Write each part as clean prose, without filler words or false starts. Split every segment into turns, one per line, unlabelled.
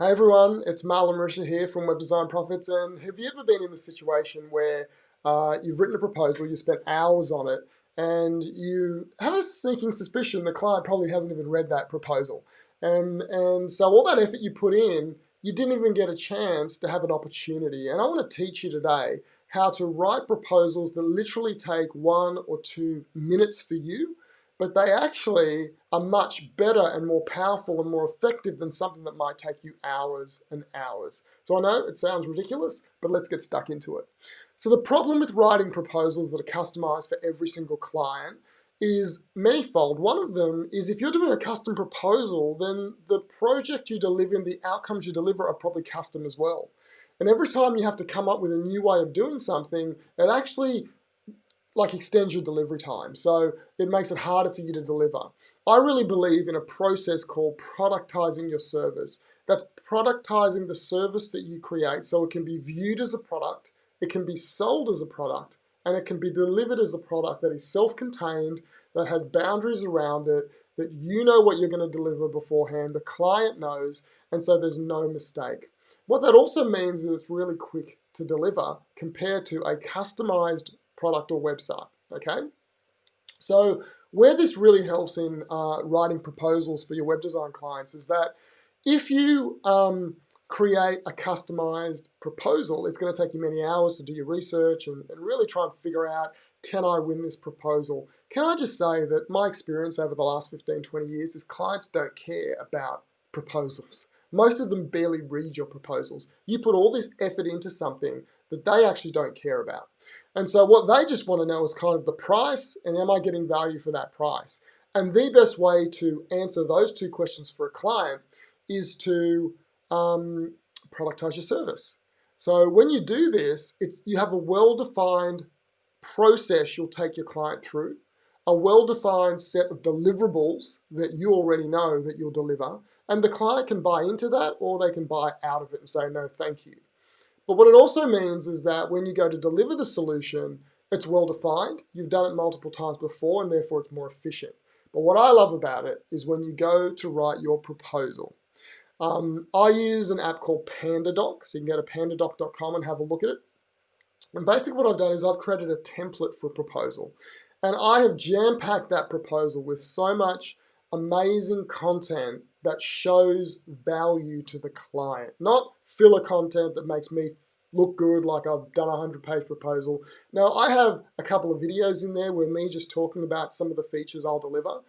Hey everyone, it's Marlon Marisha here from Web Design Profits. And have you ever been in the situation where you've written a proposal, you spent hours on it, and you have a sneaking suspicion the client probably hasn't even read that proposal. And so all that effort you put in, you didn't even get a chance to have an opportunity. And I want to teach you today how to write proposals that literally take 1 or 2 minutes for you, but they actually are much better and more powerful and more effective than something that might take you hours and hours. So I know it sounds ridiculous, but let's get stuck into it. So the problem with writing proposals that are customized for every single client is manifold. One of them is if you're doing a custom proposal, then the project you deliver and the outcomes you deliver are probably custom as well. And every time you have to come up with a new way of doing something, it actually extends your delivery time. So it makes it harder for you to deliver. I really believe in a process called productizing your service. That's productizing the service that you create so it can be viewed as a product, it can be sold as a product, and it can be delivered as a product that is self-contained, that has boundaries around it, that you know what you're going to deliver beforehand, the client knows, and so there's no mistake. What that also means is it's really quick to deliver compared to a customized product or website, okay? So where this really helps in writing proposals for your web design clients is that if you create a customized proposal, it's going to take you many hours to do your research and really try and figure out, can I win this proposal? Can I just say that my experience over the last 15, 20 years is clients don't care about proposals. Most of them barely read your proposals. You put all this effort into something that they actually don't care about. And so what they just want to know is kind of the price, and am I getting value for that price? And the best way to answer those two questions for a client is to productize your service. So when you do this, you have a well-defined process you'll take your client through, a well-defined set of deliverables that you already know that you'll deliver, and the client can buy into that or they can buy out of it and say, no, thank you. But what it also means is that when you go to deliver the solution, it's well-defined, you've done it multiple times before, and therefore it's more efficient. But what I love about it is when you go to write your proposal. I use an app called Pandadoc, so you can go to pandadoc.com and have a look at it. And basically what I've done is I've created a template for a proposal. And I have jam-packed that proposal with so much amazing content that shows value to the client. Not filler content that makes me look good like I've done a 100-page proposal. Now, I have a couple of videos in there where me just talking about some of the features I'll deliver.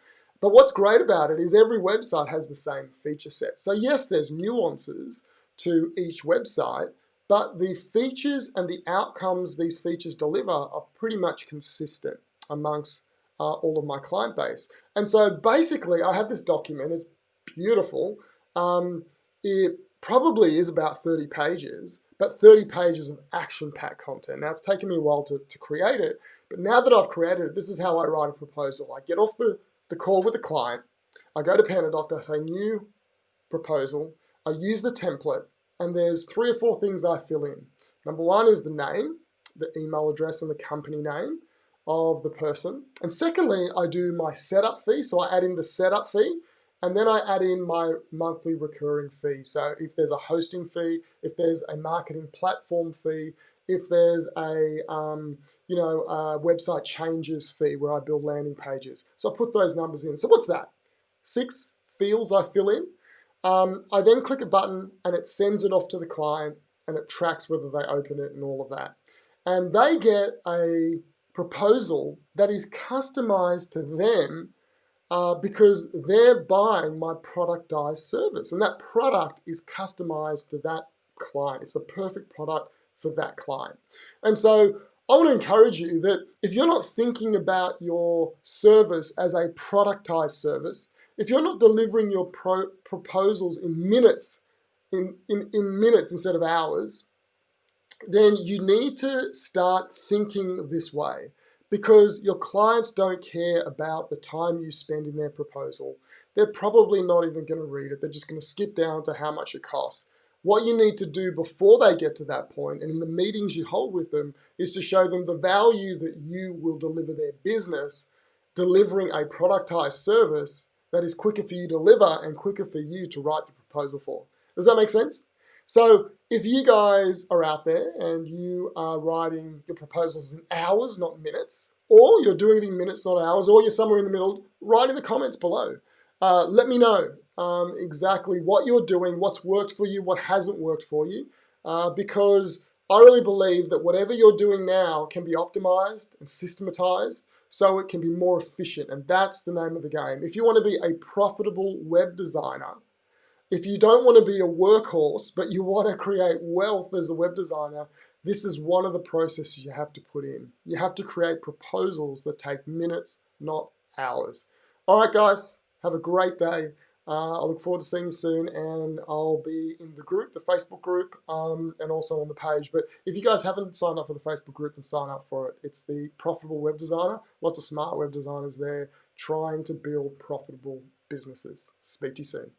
But what's great about it is every website has the same feature set. So yes, there's nuances to each website, but the features and the outcomes these features deliver are pretty much consistent amongst all of my client base. And so basically I have this document, it's beautiful. It probably is about 30 pages, but 30 pages of action-packed content. Now it's taken me a while to create it, but now that I've created it, this is how I write a proposal. I get off the call with the client, I go to Pandadoc, I say new proposal, I use the template, and there's 3 or 4 things I fill in. Number 1 is the name, the email address and the company name of the person. And secondly, I do my setup fee. So I add in the setup fee, and then I add in my monthly recurring fee. So if there's a hosting fee, if there's a marketing platform fee, if there's a website changes fee where I build landing pages. So I put those numbers in. So what's that? 6 fields I fill in. I then click a button and it sends it off to the client and it tracks whether they open it and all of that. And they get a proposal that is customized to them because they're buying my productized service. And that product is customized to that client. It's the perfect product for that client. And so I want to encourage you that if you're not thinking about your service as a productized service, if you're not delivering your proposals in minutes, in minutes instead of hours, then you need to start thinking this way, because your clients don't care about the time you spend in their proposal. They're probably not even going to read it. They're just going to skip down to how much it costs. What you need to do before they get to that point, and in the meetings you hold with them, is to show them the value that you will deliver their business, delivering a productized service that is quicker for you to deliver and quicker for you to write the proposal for. Does that make sense? So if you guys are out there and you are writing your proposals in hours, not minutes, or you're doing it in minutes, not hours, or you're somewhere in the middle, write in the comments below. Let me know exactly what you're doing, what's worked for you, what hasn't worked for you, because I really believe that whatever you're doing now can be optimized and systematized so it can be more efficient, and that's the name of the game. If you want to be a profitable web designer, if you don't want to be a workhorse, but you want to create wealth as a web designer, this is one of the processes you have to put in. You have to create proposals that take minutes, not hours. All right, guys, have a great day. I look forward to seeing you soon, and I'll be in the group, the Facebook group, and also on the page. But if you guys haven't signed up for the Facebook group, then sign up for it. It's the Profitable Web Designer. Lots of smart web designers there trying to build profitable businesses. Speak to you soon.